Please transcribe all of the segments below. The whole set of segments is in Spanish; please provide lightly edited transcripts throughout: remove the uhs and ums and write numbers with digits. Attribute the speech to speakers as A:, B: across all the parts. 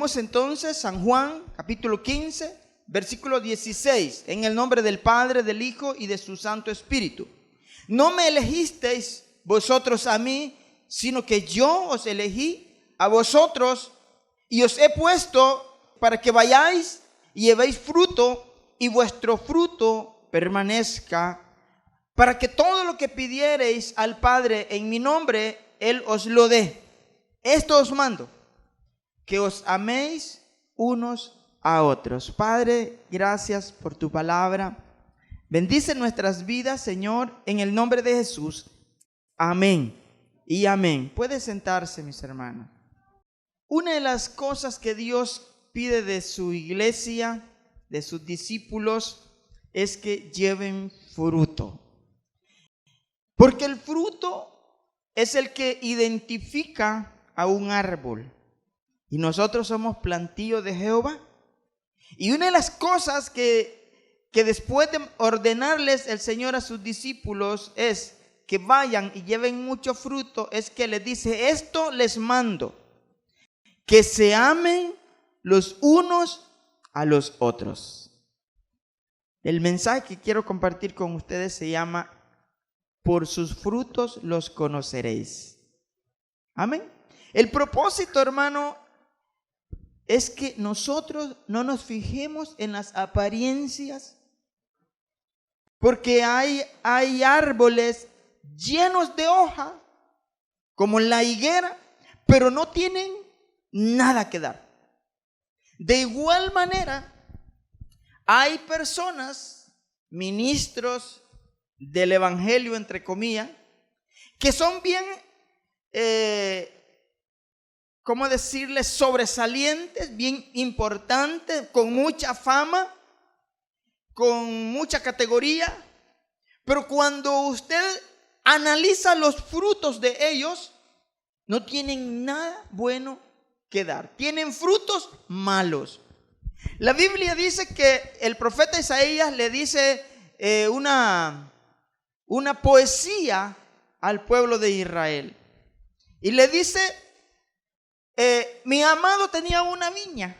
A: Leemos entonces San Juan, capítulo 15, versículo 16. En el nombre del Padre, del Hijo y de su Santo Espíritu. No me elegisteis vosotros a mí, sino que yo os elegí a vosotros y os he puesto para que vayáis y llevéis fruto y vuestro fruto permanezca, para que todo lo que pidiereis al Padre en mi nombre, Él os lo dé. Esto os mando, que os améis unos a otros. Padre, gracias por tu palabra. Bendice nuestras vidas, Señor, en el nombre de Jesús. Amén y amén. Puede sentarse, mis hermanos. Una de las cosas que Dios pide de su iglesia, de sus discípulos, es que lleven fruto. Porque el fruto es el que identifica a un árbol. Y nosotros somos plantío de Jehová. Y una de las cosas que después de ordenarles el Señor a sus discípulos es que vayan y lleven mucho fruto, es que les dice: esto les mando, que se amen los unos a los otros. El mensaje que quiero compartir con ustedes se llama: por sus frutos los conoceréis. Amén. El propósito, hermano, es que nosotros no nos fijemos en las apariencias, porque hay árboles llenos de hoja, como la higuera, pero no tienen nada que dar. De igual manera, hay personas, ministros del evangelio, entre comillas, que son bien, ¿cómo decirles?, sobresalientes, bien importantes, con mucha fama, con mucha categoría, pero cuando usted analiza los frutos de ellos, no tienen nada bueno que dar, tienen frutos malos. La Biblia dice que el profeta Isaías le dice una poesía al pueblo de Israel, y le dice: mi amado tenía una viña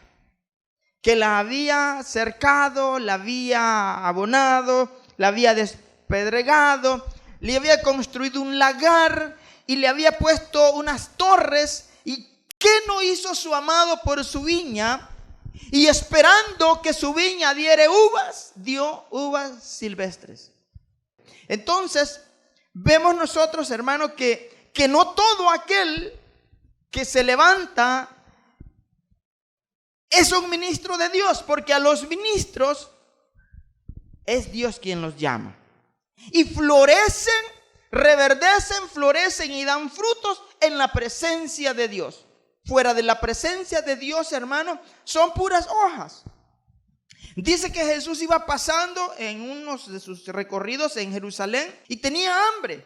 A: que la había cercado, la había abonado, la había despedregado, le había construido un lagar y le había puesto unas torres. ¿Y qué no hizo su amado por su viña? Y esperando que su viña diera uvas, dio uvas silvestres. Entonces, vemos nosotros, hermanos, que no todo aquel que se levanta es un ministro de Dios, porque a los ministros es Dios quien los llama. Y florecen, reverdecen, florecen y dan frutos en la presencia de Dios. Fuera de la presencia de Dios, hermano, son puras hojas. Dice que Jesús iba pasando en unos de sus recorridos en Jerusalén y tenía hambre.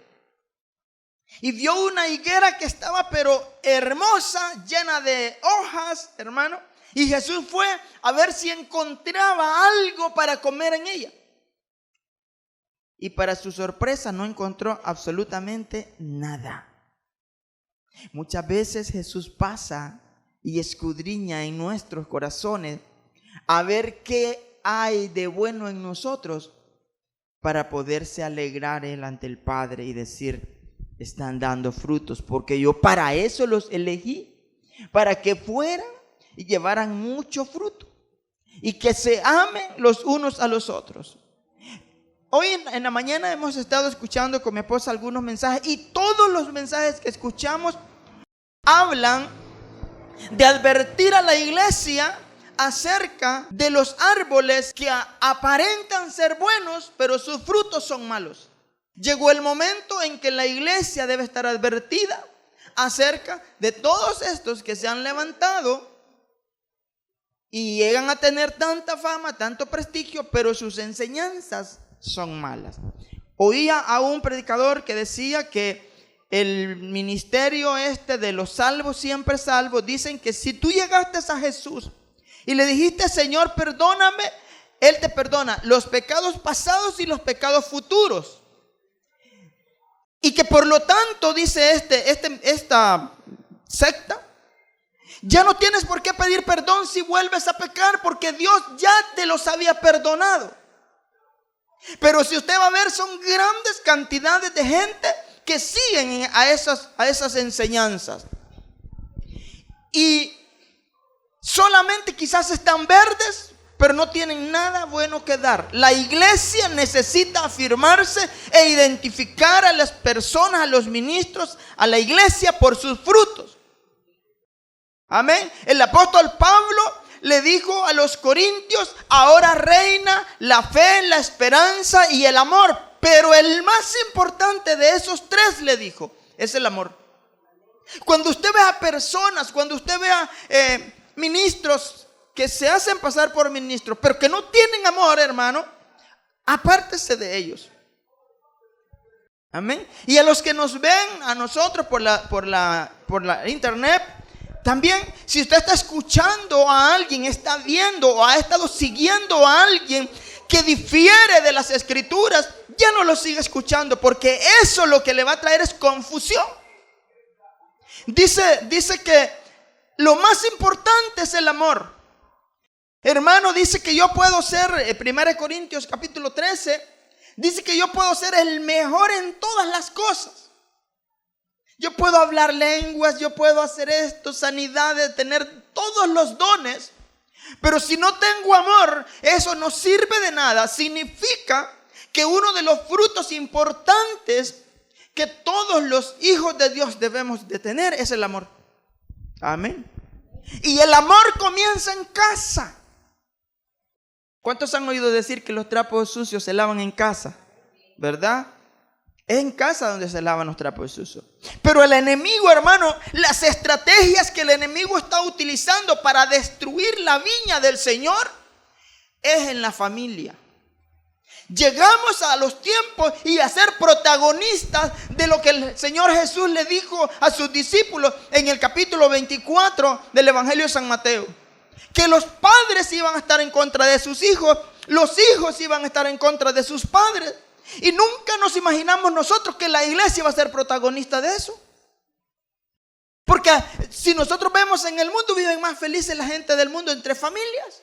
A: Y vio una higuera que estaba pero hermosa, llena de hojas, hermano. Y Jesús fue a ver si encontraba algo para comer en ella. Y para su sorpresa no encontró absolutamente nada. Muchas veces Jesús pasa y escudriña en nuestros corazones a ver qué hay de bueno en nosotros, para poderse alegrar Él ante el Padre y decir: están dando frutos, porque yo para eso los elegí, para que fueran y llevaran mucho fruto y que se amen los unos a los otros. Hoy en la mañana hemos estado escuchando con mi esposa algunos mensajes, y todos los mensajes que escuchamos hablan de advertir a la iglesia acerca de los árboles que aparentan ser buenos, pero sus frutos son malos. Llegó el momento en que la iglesia debe estar advertida acerca de todos estos que se han levantado y llegan a tener tanta fama, tanto prestigio, pero sus enseñanzas son malas. Oía a un predicador que decía que el ministerio de los salvos, siempre salvos, dicen que si tú llegaste a Jesús y le dijiste: Señor, perdóname, Él te perdona los pecados pasados y los pecados futuros. Y que por lo tanto, dice esta secta, Ya no tienes por qué pedir perdón si vuelves a pecar, porque Dios ya te los había perdonado. Pero si usted va a ver, son grandes cantidades de gente que siguen a esas enseñanzas. Y solamente quizás están verdes, pero no tienen nada bueno que dar. La iglesia necesita afirmarse e identificar a las personas, a los ministros, a la iglesia por sus frutos. Amén. El apóstol Pablo le dijo a los corintios: ahora reina la fe, la esperanza y el amor. Pero el más importante de esos tres, le dijo, es el amor. Cuando usted vea personas, cuando usted vea ministros que se hacen pasar por ministros, pero que no tienen amor, hermano, apártese de ellos. Amén. Y a los que nos ven, a nosotros por la internet, también, si usted está escuchando a alguien, está viendo o ha estado siguiendo a alguien que difiere de las escrituras, ya no lo siga escuchando, porque eso lo que le va a traer es confusión. Dice que lo más importante es el amor. Hermano, dice que yo puedo ser, 1 Corintios capítulo 13, dice que yo puedo ser el mejor en todas las cosas. Yo puedo hablar lenguas, yo puedo hacer esto, sanidades, tener todos los dones. Pero si no tengo amor, eso no sirve de nada. Significa que uno de los frutos importantes que todos los hijos de Dios debemos de tener es el amor. Amén. Y el amor comienza en casa. ¿Cuántos han oído decir que los trapos sucios se lavan en casa? ¿Verdad? Es en casa donde se lavan los trapos sucios. Pero el enemigo, hermano, las estrategias que el enemigo está utilizando para destruir la viña del Señor es en la familia. Llegamos a los tiempos y a ser protagonistas de lo que el Señor Jesús le dijo a sus discípulos en el capítulo 24 del Evangelio de San Mateo. Que los padres iban a estar en contra de sus hijos, los hijos iban a estar en contra de sus padres. Y nunca nos imaginamos nosotros que la iglesia va a ser protagonista de eso. Porque si nosotros vemos en el mundo, viven más felices la gente del mundo entre familias.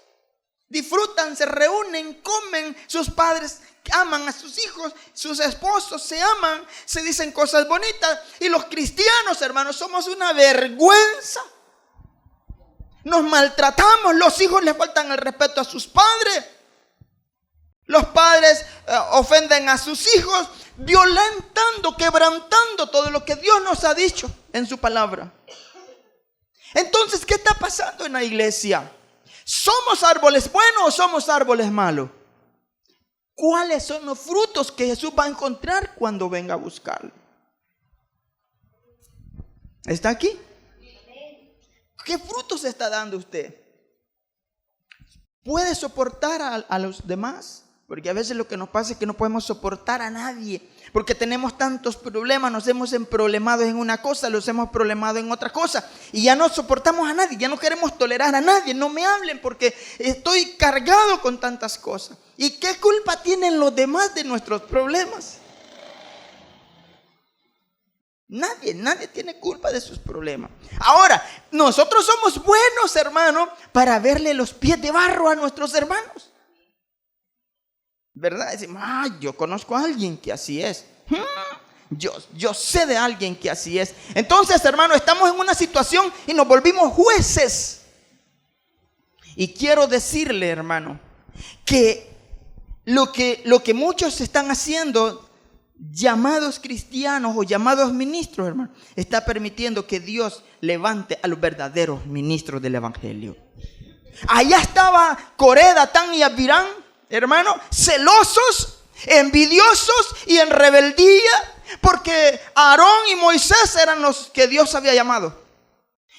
A: Disfrutan, se reúnen, comen, sus padres aman a sus hijos, sus esposos se aman, se dicen cosas bonitas. Y los cristianos, hermanos, somos una vergüenza. Nos maltratamos, los hijos les faltan el respeto a sus padres. Los padres ofenden a sus hijos, violentando, quebrantando todo lo que Dios nos ha dicho en su palabra. Entonces, ¿qué está pasando en la iglesia? ¿Somos árboles buenos o somos árboles malos? ¿Cuáles son los frutos que Jesús va a encontrar cuando venga a buscarlo? ¿Está aquí? ¿Qué frutos está dando usted? ¿Puede soportar a los demás? Porque a veces lo que nos pasa es que no podemos soportar a nadie, porque tenemos tantos problemas, nos hemos emproblemado en una cosa, los hemos problemado en otra cosa, y ya no soportamos a nadie, ya no queremos tolerar a nadie. No me hablen porque estoy cargado con tantas cosas. ¿Y qué culpa tienen los demás de nuestros problemas? Nadie tiene culpa de sus problemas. Ahora, nosotros somos buenos, hermano, para verle los pies de barro a nuestros hermanos. ¿Verdad? Decimos, yo conozco a alguien que así es. Yo sé de alguien que así es. Entonces, hermano, estamos en una situación y nos volvimos jueces. Y quiero decirle, hermano, que lo que muchos están haciendo, llamados cristianos o llamados ministros, hermano, está permitiendo que Dios levante a los verdaderos ministros del evangelio. Allá estaba Coré, Datán y Abirán, hermano, celosos, envidiosos y en rebeldía, porque Aarón y Moisés eran los que Dios había llamado.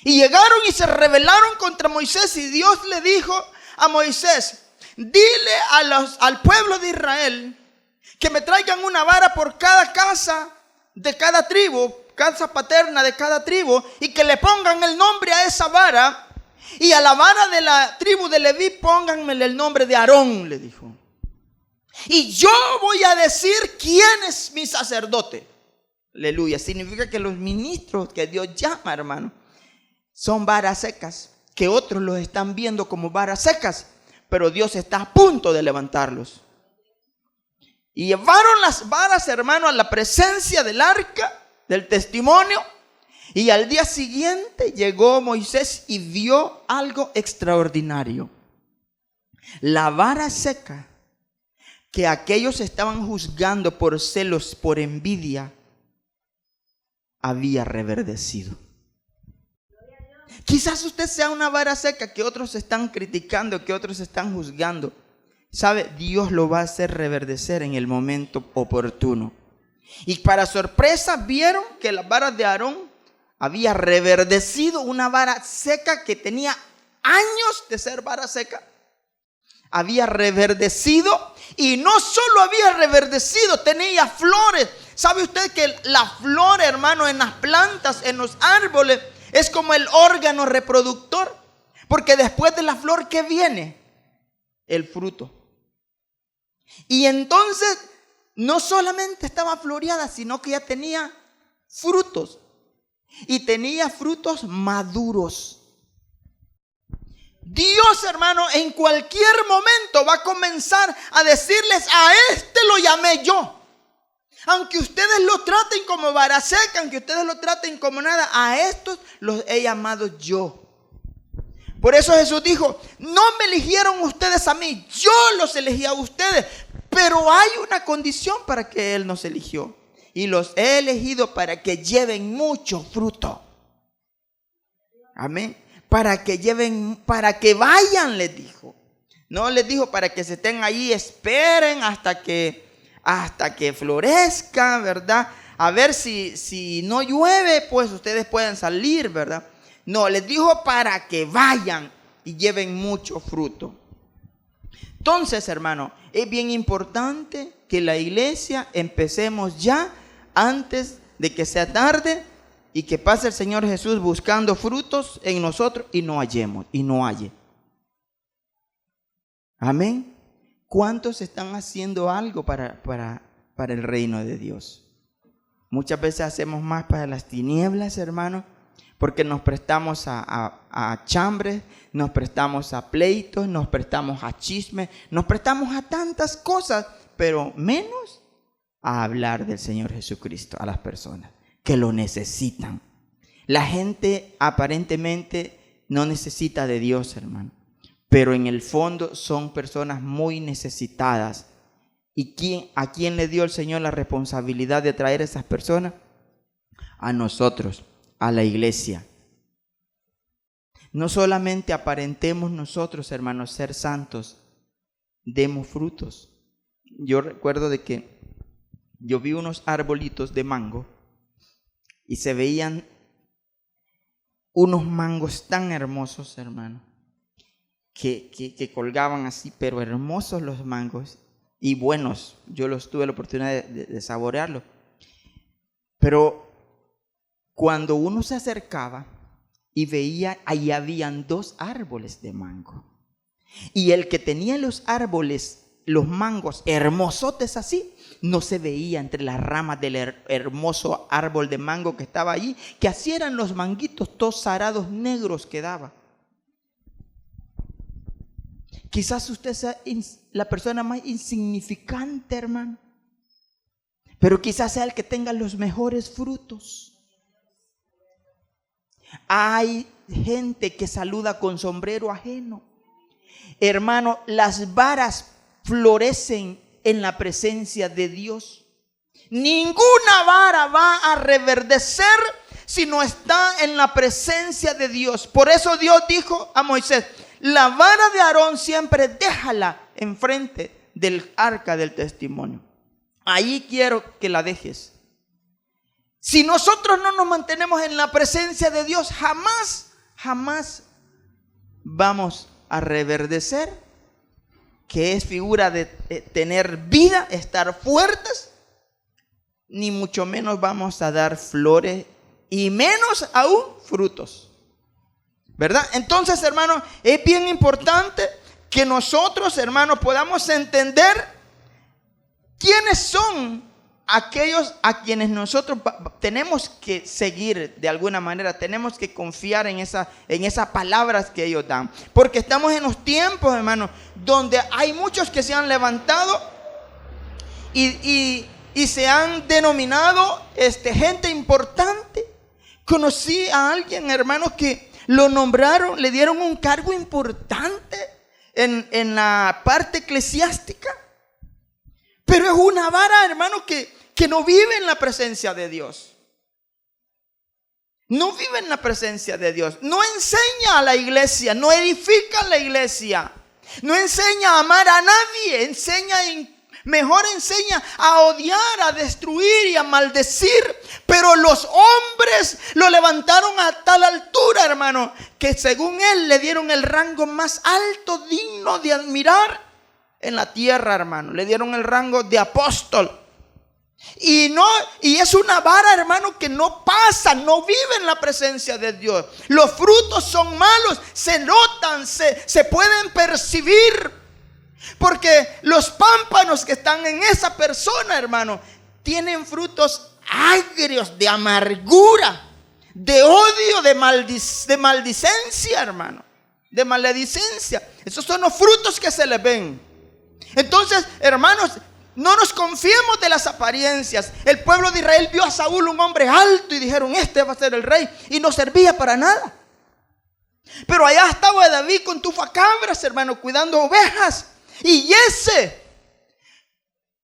A: Y llegaron y se rebelaron contra Moisés, y Dios le dijo a Moisés: dile al pueblo de Israel que me traigan una vara por cada casa de cada tribu, casa paterna de cada tribu, y que le pongan el nombre a esa vara. Y a la vara de la tribu de Leví pónganme el nombre de Aarón, le dijo. Y yo voy a decir quién es mi sacerdote. Aleluya. Significa que los ministros que Dios llama, hermano, son varas secas, que otros los están viendo como varas secas, pero Dios está a punto de levantarlos. Y llevaron las varas, hermano, a la presencia del arca del testimonio. Y al día siguiente llegó Moisés y vio algo extraordinario. La vara seca que aquellos estaban juzgando por celos, por envidia, había reverdecido. Quizás usted sea una vara seca que otros están criticando, que otros están juzgando. ¿Sabe? Dios lo va a hacer reverdecer en el momento oportuno. Y para sorpresa vieron que las varas de Aarón había reverdecido, una vara seca que tenía años de ser vara seca. Había reverdecido, y no solo había reverdecido, tenía flores. ¿Sabe usted que la flor, hermano, en las plantas, en los árboles, es como el órgano reproductor? Porque después de la flor, ¿qué viene? El fruto. Y entonces no solamente estaba floreada, sino que ya tenía frutos. Y tenía frutos maduros. Dios, hermano, en cualquier momento va a comenzar a decirles: a este lo llamé yo. Aunque ustedes lo traten como vara seca, aunque ustedes lo traten como nada, a estos los he llamado yo. Por eso Jesús dijo: no me eligieron ustedes a mí, yo los elegí a ustedes. Pero hay una condición para que Él nos eligió: y los he elegido para que lleven mucho fruto. Amén. Para que lleven, para que vayan, les dijo. No les dijo para que se estén ahí, esperen hasta que florezca, ¿verdad? A ver si no llueve, pues ustedes pueden salir, ¿verdad? No, les dijo para que vayan y lleven mucho fruto. Entonces, hermano, es bien importante que la iglesia empecemos ya antes de que sea tarde y que pase el Señor Jesús buscando frutos en nosotros y no hallemos, y no halle. Amén. ¿Cuántos están haciendo algo para el reino de Dios? Muchas veces hacemos más para las tinieblas, hermano, porque nos prestamos a chambres, nos prestamos a pleitos, nos prestamos a chismes, nos prestamos a tantas cosas, pero menos a hablar del Señor Jesucristo a las personas que lo necesitan. La gente aparentemente no necesita de Dios, hermano, pero en el fondo son personas muy necesitadas. ¿Y a quién le dio el Señor la responsabilidad de traer a esas personas? A nosotros, a la iglesia. No solamente aparentemos nosotros, hermanos, ser santos, demos frutos. Yo recuerdo de que yo vi unos arbolitos de mango y se veían unos mangos tan hermosos, hermano, que colgaban así, pero hermosos los mangos y buenos. Yo tuve la oportunidad de saborearlos. Pero cuando uno se acercaba y veía, ahí habían 2 árboles de mango. Y el que tenía los árboles, los mangos hermosotes así, no se veía entre las ramas del hermoso árbol de mango que estaba allí, que así eran los manguitos, todos arados negros que daba. Quizás usted sea la persona más insignificante, hermano, pero quizás sea el que tenga los mejores frutos. Hay gente que saluda con sombrero ajeno. Hermano, las varas florecen en la presencia de Dios. Ninguna vara va a reverdecer si no está en la presencia de Dios. Por eso Dios dijo a Moisés: la vara de Aarón siempre déjala enfrente del arca del testimonio. Ahí quiero que la dejes. Si nosotros no nos mantenemos en la presencia de Dios, jamás vamos a reverdecer, que es figura de tener vida, estar fuertes, ni mucho menos vamos a dar flores y menos aún frutos, ¿verdad? Entonces, hermano, es bien importante que nosotros, hermanos, podamos entender quiénes son aquellos a quienes nosotros tenemos que seguir de alguna manera, tenemos que confiar en esas palabras que ellos dan, porque estamos en los tiempos, hermanos, donde hay muchos que se han levantado y se han denominado gente importante. Conocí a alguien, hermanos, que lo nombraron, le dieron un cargo importante en la parte eclesiástica, pero es una vara, hermano, que no vive en la presencia de Dios. No vive en la presencia de Dios. No enseña a la iglesia, no edifica a la iglesia, no enseña a amar a nadie, mejor enseña a odiar, a destruir y a maldecir. Pero los hombres lo levantaron a tal altura, hermano, que según él le dieron el rango más alto, digno de admirar en la tierra, hermano. Le dieron el rango de apóstol. Y es una vara, hermano, que no pasa, no vive en la presencia de Dios. Los frutos son malos, se notan, se pueden percibir. Porque los pámpanos que están en esa persona, hermano, tienen frutos agrios, de amargura, de odio, de maldicencia, hermano, de maledicencia. Esos son los frutos que se le ven. Entonces, hermanos, no nos confiemos de las apariencias. El pueblo de Israel vio a Saúl, un hombre alto, y dijeron: este va a ser el rey, y no servía para nada. Pero allá estaba David con tufacabras, hermano, cuidando ovejas. Y ese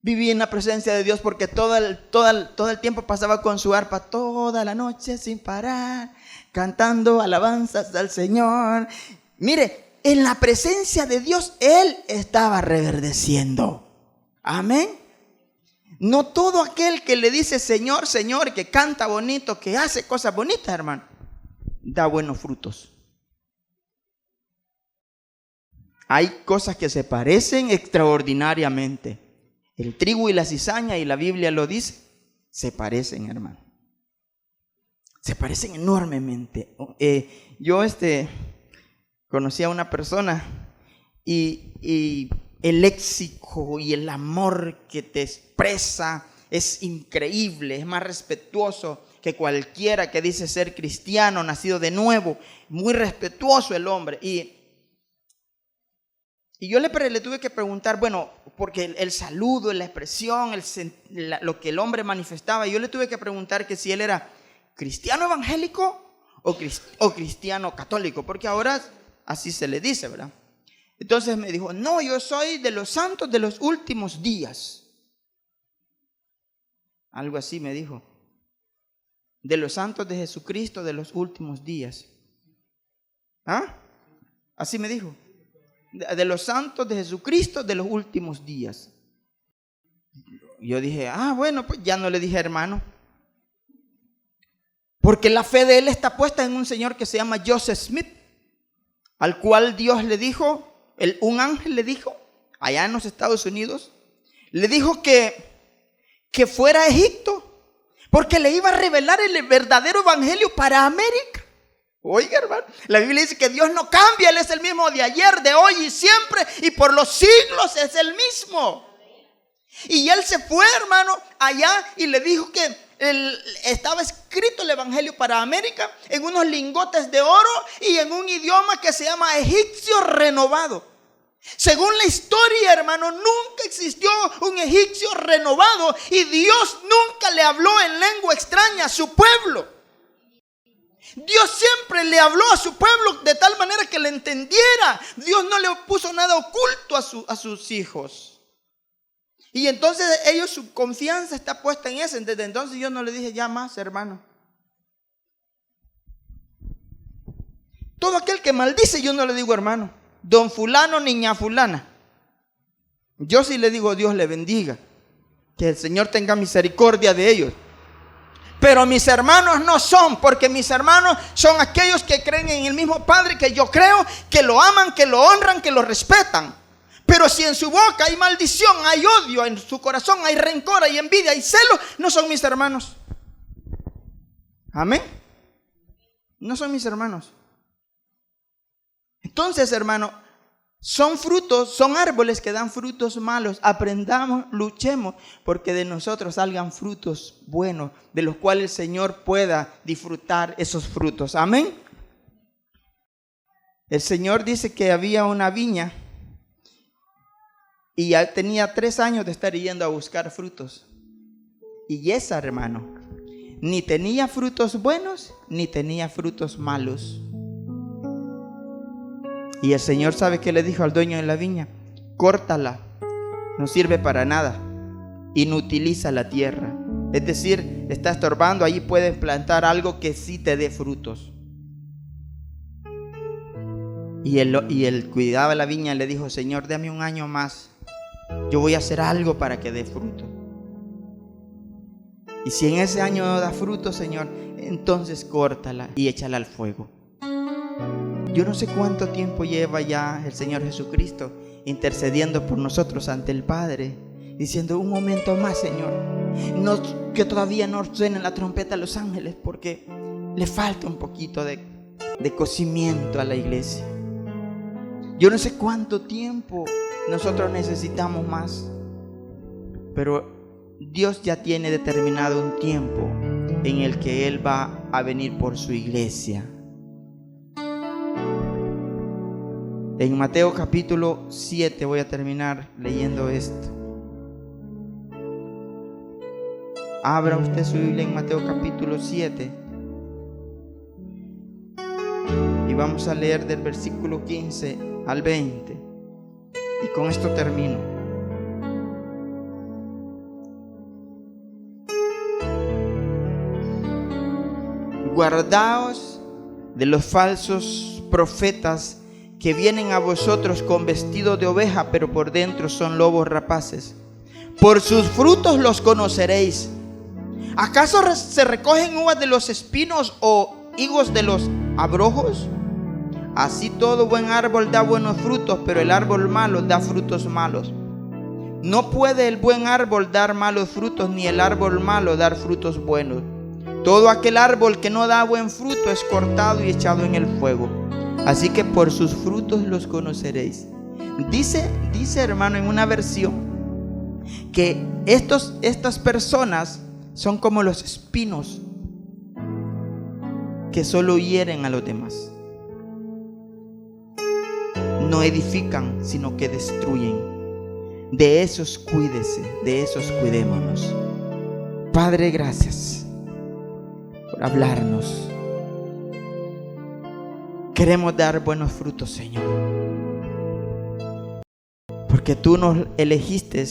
A: vivía en la presencia de Dios, porque todo el tiempo pasaba con su arpa toda la noche sin parar, cantando alabanzas al Señor. Mire, en la presencia de Dios él estaba reverdeciendo. Amén. No todo aquel que le dice Señor, Señor, que canta bonito, que hace cosas bonitas, hermano, da buenos frutos. Hay cosas que se parecen extraordinariamente. El trigo y la cizaña, y la Biblia lo dice, se parecen, hermano. Se parecen enormemente. Yo conocí a una persona y el léxico y el amor que te expresa es increíble, es más respetuoso que cualquiera que dice ser cristiano, nacido de nuevo. Muy respetuoso el hombre. Y yo le tuve que preguntar, bueno, porque el saludo, la expresión, lo que el hombre manifestaba, yo le tuve que preguntar que si él era cristiano evangélico o cristiano católico, porque ahora así se le dice, ¿verdad? Entonces me dijo: no, yo soy de los santos de los últimos días. Algo así me dijo. De los santos de Jesucristo de los últimos días. ¿Ah? Así me dijo. De los santos de Jesucristo de los últimos días. Yo dije: bueno, pues ya no le dije hermano, porque la fe de él está puesta en un señor que se llama Joseph Smith, al cual Dios le dijo, un ángel le dijo, allá en los Estados Unidos, le dijo que fuera a Egipto, porque le iba a revelar el verdadero evangelio para América. Oiga, hermano, la Biblia dice que Dios no cambia, Él es el mismo de ayer, de hoy y siempre, y por los siglos es el mismo. Y él se fue, hermano, allá, y le dijo que estaba escrito el evangelio para América en unos lingotes de oro y en un idioma que se llama egipcio renovado. Según la historia, hermano, nunca existió un egipcio renovado, y Dios nunca le habló en lengua extraña a su pueblo. Dios siempre le habló a su pueblo de tal manera que le entendiera. Dios no le puso nada oculto a sus hijos. Y entonces su confianza está puesta en eso. Desde entonces yo no le dije ya más, hermano. Todo aquel que maldice, yo no le digo hermano. Don fulano, niña fulana. Yo sí le digo: Dios le bendiga, que el Señor tenga misericordia de ellos. Pero mis hermanos no son, porque mis hermanos son aquellos que creen en el mismo Padre que yo creo, que lo aman, que lo honran, que lo respetan. Pero si en su boca hay maldición, hay odio, en su corazón hay rencor, hay envidia, hay celo, no son mis hermanos. Amén. No son mis hermanos. Entonces, hermano, son frutos, son árboles que dan frutos malos. Aprendamos, luchemos porque de nosotros salgan frutos buenos, de los cuales el Señor pueda disfrutar esos frutos. Amén. El Señor dice que había una viña y ya tenía 3 años de estar yendo a buscar frutos. Y esa, hermano, ni tenía frutos buenos ni tenía frutos malos. Y el Señor, ¿sabe qué le dijo al dueño de la viña? Córtala, no sirve para nada, inutiliza la tierra. Es decir, está estorbando, allí puedes plantar algo que sí te dé frutos. Y él cuidaba la viña y le dijo, Señor, dame 1 año más, yo voy a hacer algo para que dé fruto. Y si en ese año no da fruto, Señor, entonces córtala y échala al fuego. Yo no sé cuánto tiempo lleva ya el Señor Jesucristo intercediendo por nosotros ante el Padre, diciendo, un momento más, Señor, que todavía no suene la trompeta a los ángeles, porque le falta un poquito de cocimiento a la iglesia. Yo no sé cuánto tiempo nosotros necesitamos más, pero Dios ya tiene determinado un tiempo en el que Él va a venir por su iglesia. En Mateo capítulo 7 voy a terminar leyendo esto. Abra usted su Biblia en Mateo capítulo 7 y vamos a leer del versículo 15 al 20. Y con esto termino. Guardaos de los falsos profetas que vienen a vosotros con vestido de oveja, pero por dentro son lobos rapaces. Por sus frutos los conoceréis. ¿Acaso se recogen uvas de los espinos o higos de los abrojos? Así todo buen árbol da buenos frutos, pero el árbol malo da frutos malos. No puede el buen árbol dar malos frutos, ni el árbol malo dar frutos buenos. Todo aquel árbol que no da buen fruto es cortado y echado en el fuego. Así que por sus frutos los conoceréis. Dice hermano en una versión que estas personas son como los espinos que solo hieren a los demás. No edifican, sino que destruyen. De esos cuídese, de esos cuidémonos. Padre, gracias por hablarnos. Queremos dar buenos frutos, Señor, porque tú nos elegiste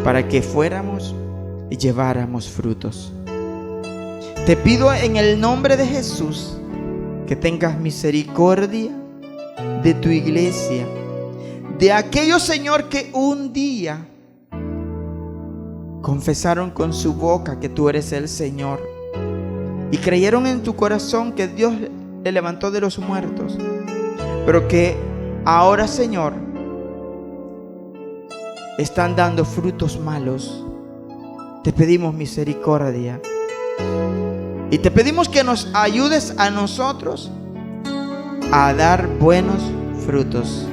A: para que fuéramos y lleváramos frutos. Te pido en el nombre de Jesús que tengas misericordia de tu iglesia, de aquellos, Señor, que un día confesaron con su boca que tú eres el Señor y creyeron en tu corazón que Dios le levantó de los muertos, pero que ahora, Señor, están dando frutos malos. Te pedimos misericordia y te pedimos que nos ayudes a nosotros a dar buenos frutos.